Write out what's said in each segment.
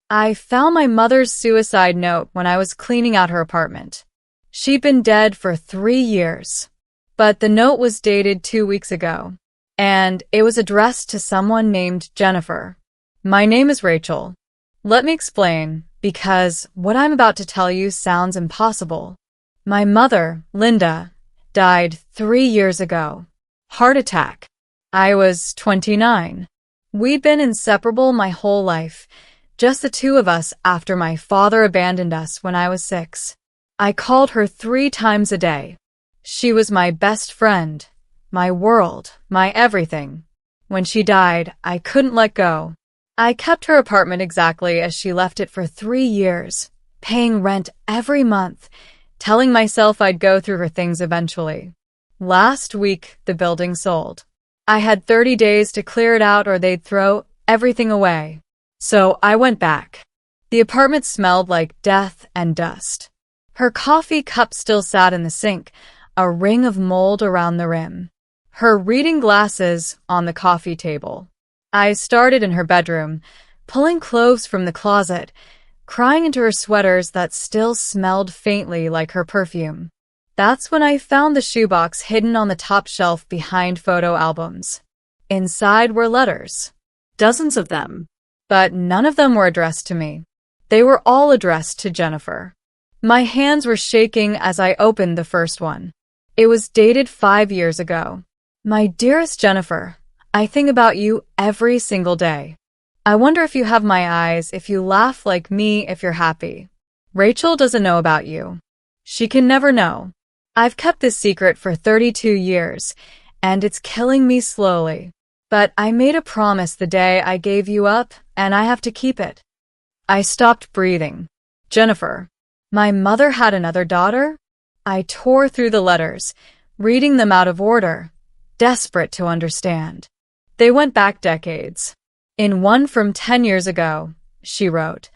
I found my mother's suicide note when I was cleaning out her apartment. She'd been dead for 3 years. But the note was dated 2 weeks ago, and it was addressed to someone named Jennifer. My name is Rachel. Let me explain, because what I'm about to tell you sounds impossible. My mother, Linda, died 3 years ago. Heart attack. I was 29. We'd been inseparable my whole life, just the two of us after my father abandoned us when I was 6. I called her 3 times a day. She was my best friend, my world, my everything. When she died, I couldn't let go. I kept her apartment exactly as she left it for 3 years, paying rent every month, telling myself I'd go through her things eventually. Last week, the building sold. I had 30 days to clear it out or they'd throw everything away. So I went back. The apartment smelled like death and dust. Her coffee cup still sat in the sink, a ring of mold around the rim. Her reading glasses on the coffee table. I started in her bedroom, pulling clothes from the closet, crying into her sweaters that still smelled faintly like her perfume. That's when I found the shoebox hidden on the top shelf behind photo albums. Inside were letters. Dozens of them. But none of them were addressed to me. They were all addressed to Jennifer. My hands were shaking as I opened the first one. It was dated 5 years ago. My dearest Jennifer, I think about you every single day. I wonder if you have my eyes, if you laugh like me, if you're happy. Rachel doesn't know about you. She can never know. I've kept this secret for 32 years, and it's killing me slowly. But I made a promise the day I gave you up, and I have to keep it. I stopped breathing. Jennifer, my mother had another daughter? I tore through the letters, reading them out of order, desperate to understand. They went back decades. In one from 10 years ago, she wrote,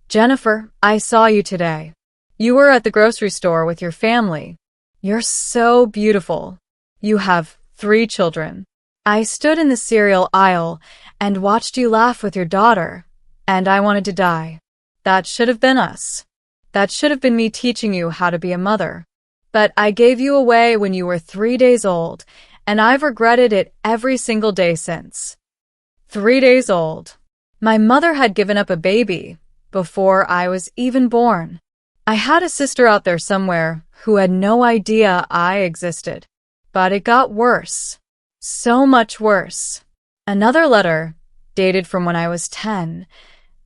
Jennifer, I saw you today. You were at the grocery store with your family. You're so beautiful. You have 3 children. I stood in the cereal aisle and watched you laugh with your daughter, and I wanted to die. That should have been us. That should have been me teaching you how to be a mother. But I gave you away when you were 3 days old, and I've regretted it every single day since. 3 days old. My mother had given up a baby before I was even born. I had a sister out there somewhere who had no idea I existed. But it got worse. So much worse. Another letter, dated from when I was 10.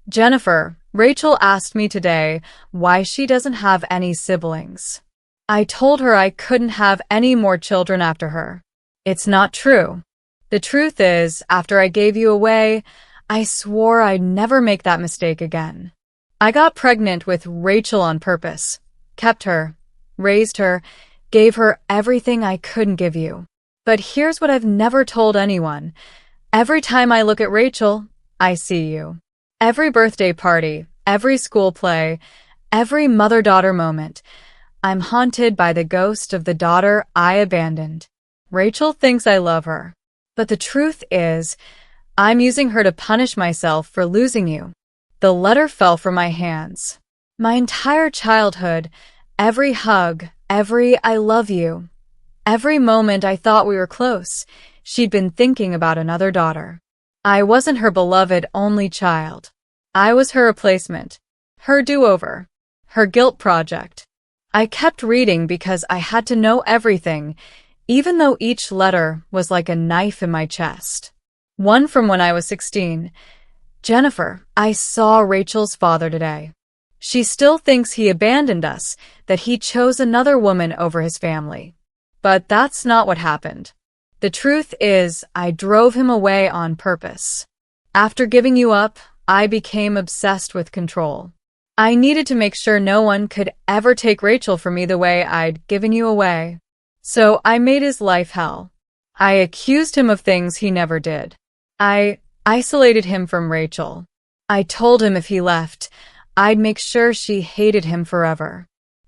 Jennifer, Rachel asked me today why she doesn't have any siblings. I told her I couldn't have any more children after her. It's not true. The truth is, after I gave you away, I swore I'd never make that mistake again. I got pregnant with Rachel on purpose, kept her, raised her, gave her everything I couldn't give you. But here's what I've never told anyone. Every time I look at Rachel, I see you. Every birthday party, every school play, every mother-daughter moment, I'm haunted by the ghost of the daughter I abandoned. Rachel thinks I love her. But the truth is, I'm using her to punish myself for losing you. The letter fell from my hands. My entire childhood, every hug, every I love you, every moment I thought we were close, she'd been thinking about another daughter. I wasn't her beloved only child. I was her replacement, her do-over, her guilt project. I kept reading because I had to know everything, even though each letter was like a knife in my chest. One from when I was 16. Jennifer, I saw Rachel's father today. She still thinks he abandoned us, that he chose another woman over his family. But that's not what happened. The truth is, I drove him away on purpose. After giving you up, I became obsessed with control. I needed to make sure no one could ever take Rachel from me the way I'd given you away. So I made his life hell. I accused him of things he never did. I isolated him from Rachel. I told him if he left, I'd make sure she hated him forever.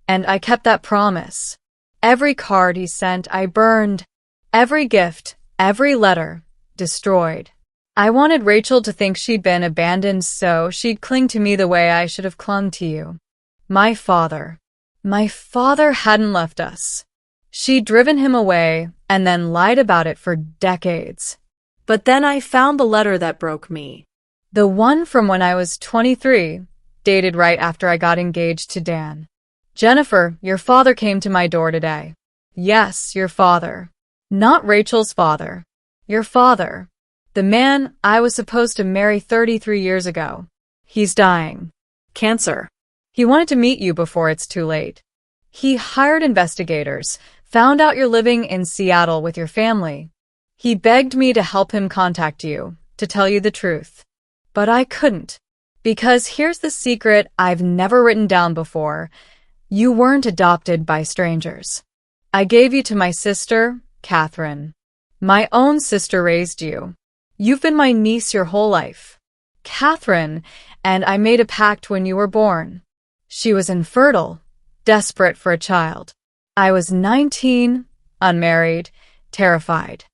And I kept that promise. Every card he sent, I burned. Every gift, every letter, destroyed. I wanted Rachel to think she'd been abandoned so she'd cling to me the way I should have clung to you. My father. My father hadn't left us. She'd driven him away and then lied about it for decades. But then I found the letter that broke me. The one from when I was 23, dated right after I got engaged to Dan. Jennifer, your father came to my door today. Yes, your father. Not Rachel's father. Your father. The man I was supposed to marry 33 years ago. He's dying. Cancer. He wanted to meet you before it's too late. He hired investigators, found out you're living in Seattle with your family. He begged me to help him contact you, to tell you the truth. But I couldn't. Because here's the secret I've never written down before. You weren't adopted by strangers. I gave you to my sister, Catherine. My own sister raised you. You've been my niece your whole life. Catherine and I made a pact when you were born. She was infertile, desperate for a child. I was 19, unmarried, terrified.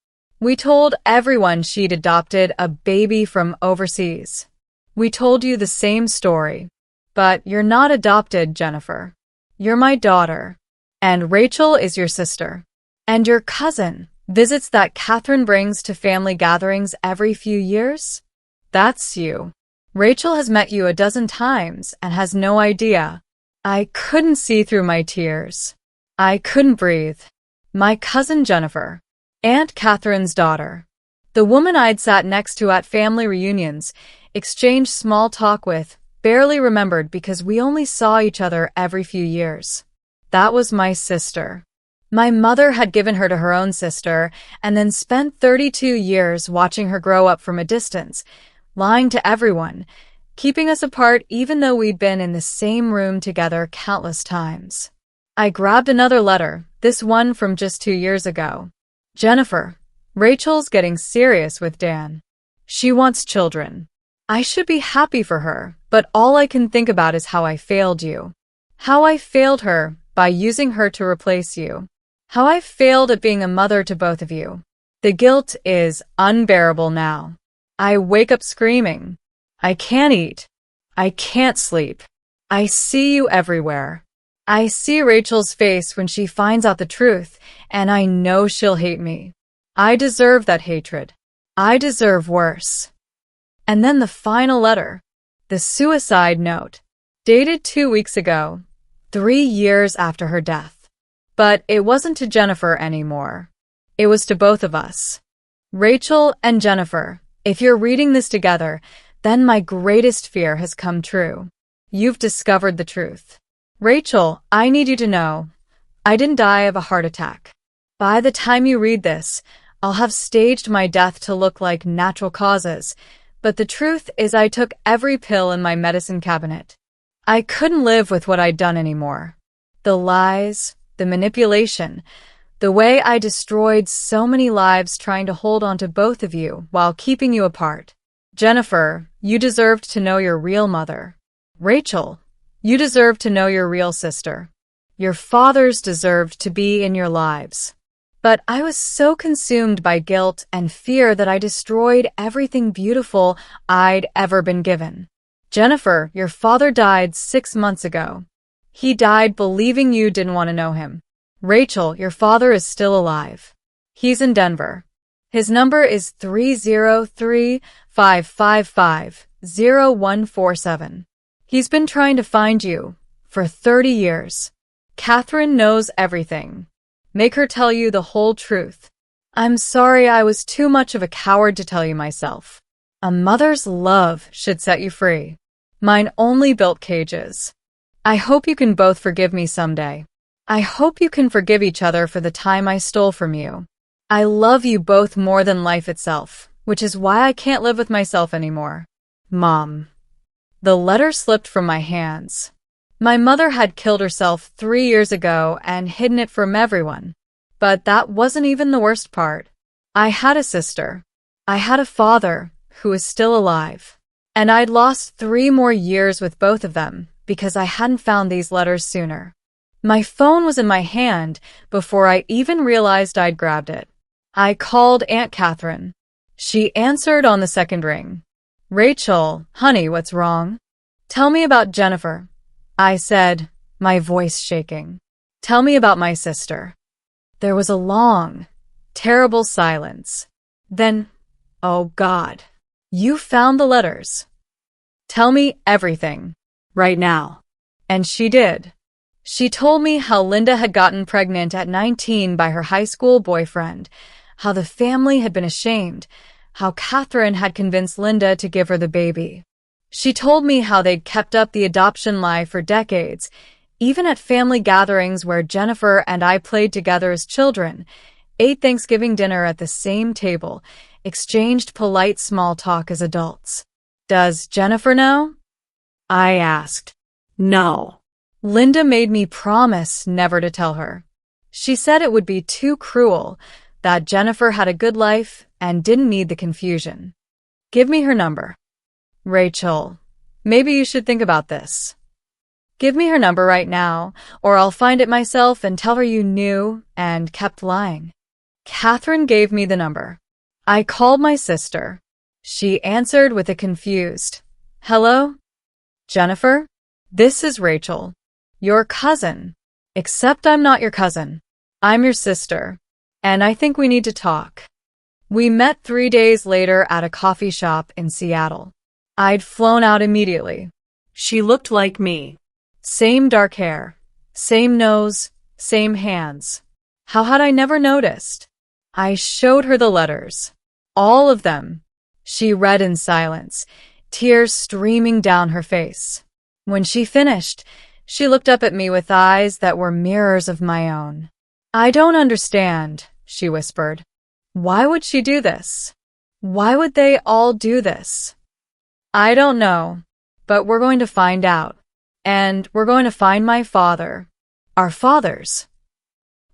We told everyone she'd adopted a baby from overseas. We told you the same story. But you're not adopted, Jennifer. You're my daughter. And Rachel is your sister. And your cousin. Visits that Catherine brings to family gatherings every few years? That's you. Rachel has met you a dozen times and has no idea. I couldn't see through my tears. I couldn't breathe. My cousin Jennifer. Aunt Catherine's daughter. The woman I'd sat next to at family reunions, exchanged small talk with, barely remembered because we only saw each other every few years. That was my sister. My mother had given her to her own sister and then spent 32 years watching her grow up from a distance, lying to everyone, keeping us apart even though we'd been in the same room together countless times. I grabbed another letter, this one from just 2 years ago. Jennifer, Rachel's getting serious with Dan. She wants children. I should be happy for her, but all I can think about is how I failed you. How I failed her by using her to replace you. How I failed at being a mother to both of you. The guilt is unbearable now. I wake up screaming. I can't eat. I can't sleep. I see you everywhere. I see Rachel's face when she finds out the truth, and I know she'll hate me. I deserve that hatred. I deserve worse. And then the final letter, the suicide note, dated 2 weeks ago, 3 years after her death. But it wasn't to Jennifer anymore. It was to both of us. Rachel and Jennifer, if you're reading this together, then my greatest fear has come true. You've discovered the truth. Rachel, I need you to know, I didn't die of a heart attack. By the time you read this, I'll have staged my death to look like natural causes, but the truth is I took every pill in my medicine cabinet. I couldn't live with what I'd done anymore. The lies, the manipulation, the way I destroyed so many lives trying to hold on to both of you while keeping you apart. Jennifer, you deserved to know your real mother. Rachel, you deserved to know your real sister. Your fathers deserved to be in your lives. But I was so consumed by guilt and fear that I destroyed everything beautiful I'd ever been given. Jennifer, your father died 6 months ago. He died believing you didn't want to know him. Rachel, your father is still alive. He's in Denver. His number is 303-555-0147. He's been trying to find you for 30 years. Catherine knows everything. Make her tell you the whole truth. I'm sorry I was too much of a coward to tell you myself. A mother's love should set you free. Mine only built cages. I hope you can both forgive me someday. I hope you can forgive each other for the time I stole from you. I love you both more than life itself, which is why I can't live with myself anymore. Mom. The letter slipped from my hands. My mother had killed herself 3 years ago and hidden it from everyone. But that wasn't even the worst part. I had a sister. I had a father who is still alive. And I'd lost 3 more years with both of them because I hadn't found these letters sooner. My phone was in my hand before I even realized I'd grabbed it. I called Aunt Catherine. She answered on the second ring. Rachel, honey, what's wrong? Tell me about Jennifer, I said, my voice shaking. Tell me about my sister. There was a long, terrible silence. Then, oh God, you found the letters. Tell me everything. Right now. And she did. She told me how Linda had gotten pregnant at 19 by her high school boyfriend, how the family had been ashamed, how Catherine had convinced Linda to give her the baby. She told me how they'd kept up the adoption lie for decades, even at family gatherings where Jennifer and I played together as children, ate Thanksgiving dinner at the same table, exchanged polite small talk as adults. Does Jennifer know? I asked. No. Linda made me promise never to tell her. She said it would be too cruel, that Jennifer had a good life and didn't need the confusion. Give me her number. Rachel, maybe you should think about this. Give me her number right now, or I'll find it myself and tell her you knew and kept lying. Catherine gave me the number. I called my sister. She answered with a confused, "Hello? Jennifer? This is Rachel. Your cousin. Except I'm not your cousin. I'm your sister. And I think we need to talk." We met 3 days later at a coffee shop in Seattle. I'd flown out immediately. She looked like me. Same dark hair, same nose, same hands. How had I never noticed? I showed her the letters. All of them. She read in silence, tears streaming down her face. When she finished, she looked up at me with eyes that were mirrors of my own. "I don't understand," she whispered. "Why would she do this? Why would they all do this?" "I don't know, but we're going to find out. And we're going to find my father. Our fathers."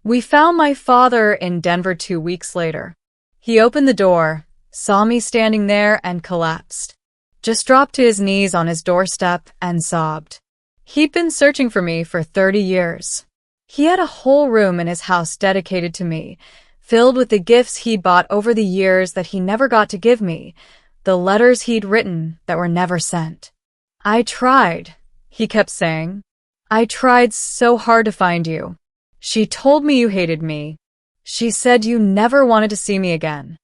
We found my father in Denver 2 weeks later. He opened the door, saw me standing there, and collapsed. Just dropped to his knees on his doorstep and sobbed. He'd been searching for me for 30 years. He had a whole room in his house dedicated to me, filled with the gifts he'd bought over the years that he never got to give me, the letters he'd written that were never sent. "I tried," he kept saying. "I tried so hard to find you. She told me you hated me. She said you never wanted to see me again."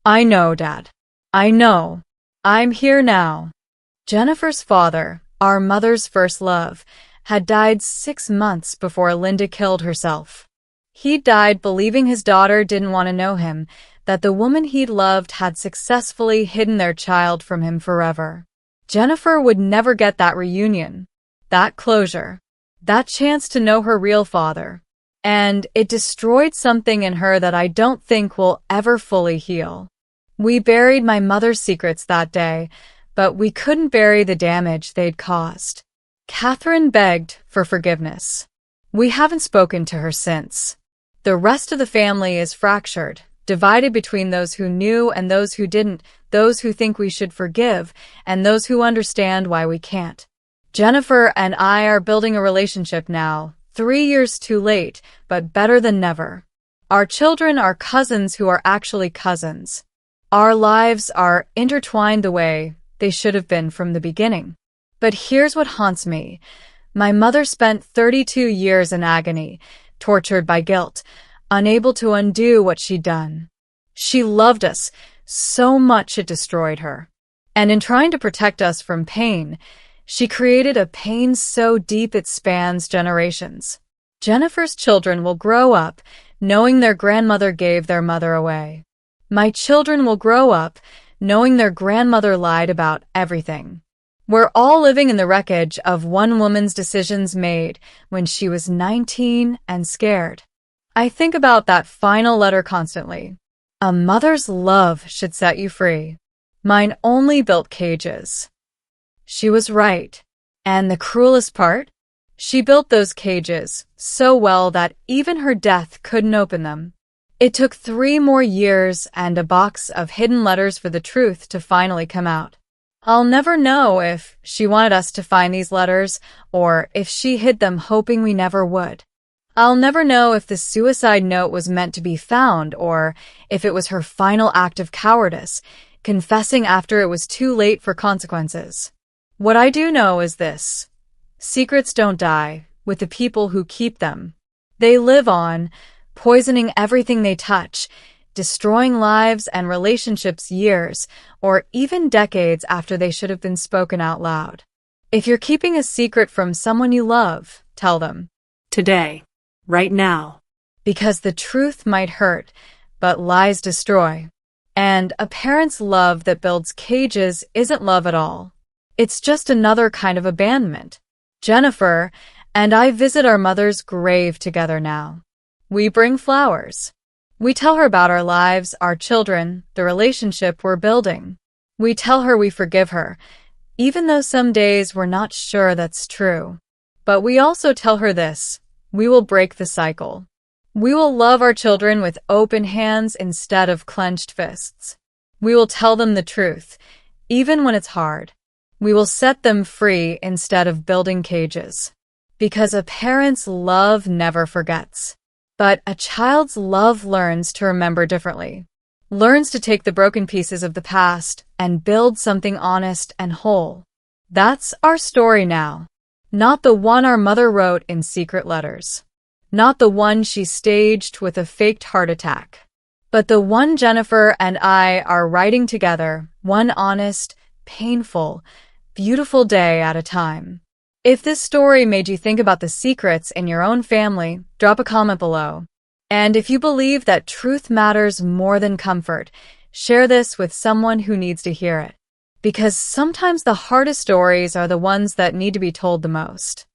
"I know, Dad. I know. I'm here now." Jennifer's father, our mother's first love, had died 6 months before Linda killed herself. He died believing his daughter didn't want to know him, that the woman he'd loved had successfully hidden their child from him forever. Jennifer would never get that reunion, that closure, that chance to know her real father. And it destroyed something in her that I don't think will ever fully heal. We buried my mother's secrets that day, but we couldn't bury the damage they'd caused. Catherine begged for forgiveness. We haven't spoken to her since. The rest of the family is fractured, divided between those who knew and those who didn't, those who think we should forgive, and those who understand why we can't. Jennifer and I are building a relationship now, 3 years too late, but better than never. Our children are cousins who are actually cousins. Our lives are intertwined the way they should have been from the beginning. But here's what haunts me. My mother spent 32 years in agony, tortured by guilt, unable to undo what she'd done. She loved us so much it destroyed her. And in trying to protect us from pain, she created a pain so deep it spans generations. Jennifer's children will grow up knowing their grandmother gave their mother away. My children will grow up knowing their grandmother lied about everything. We're all living in the wreckage of one woman's decisions made when she was 19 and scared. I think about that final letter constantly. A mother's love should set you free. Mine only built cages. She was right. And the cruelest part? She built those cages so well that even her death couldn't open them. It took 3 more years and a box of hidden letters for the truth to finally come out. I'll never know if she wanted us to find these letters or if she hid them hoping we never would. I'll never know if the suicide note was meant to be found or if it was her final act of cowardice, confessing after it was too late for consequences. What I do know is this: secrets don't die with the people who keep them. They live on, poisoning everything they touch, destroying lives and relationships years or even decades after they should have been spoken out loud. If you're keeping a secret from someone you love, tell them. Today. Right now. Because the truth might hurt, but lies destroy. And a parent's love that builds cages isn't love at all. It's just another kind of abandonment. Jennifer and I visit our mother's grave together now. We bring flowers. We tell her about our lives, our children, the relationship we're building. We tell her we forgive her, even though some days we're not sure that's true. But we also tell her this: we will break the cycle. We will love our children with open hands instead of clenched fists. We will tell them the truth, even when it's hard. We will set them free instead of building cages. Because a parent's love never forgets. But a child's love learns to remember differently. Learns to take the broken pieces of the past and build something honest and whole. That's our story now. Not the one our mother wrote in secret letters. Not the one she staged with a faked heart attack. But the one Jennifer and I are writing together, one honest, painful, beautiful day at a time. If this story made you think about the secrets in your own family, drop a comment below. And if you believe that truth matters more than comfort, share this with someone who needs to hear it. Because sometimes the hardest stories are the ones that need to be told the most.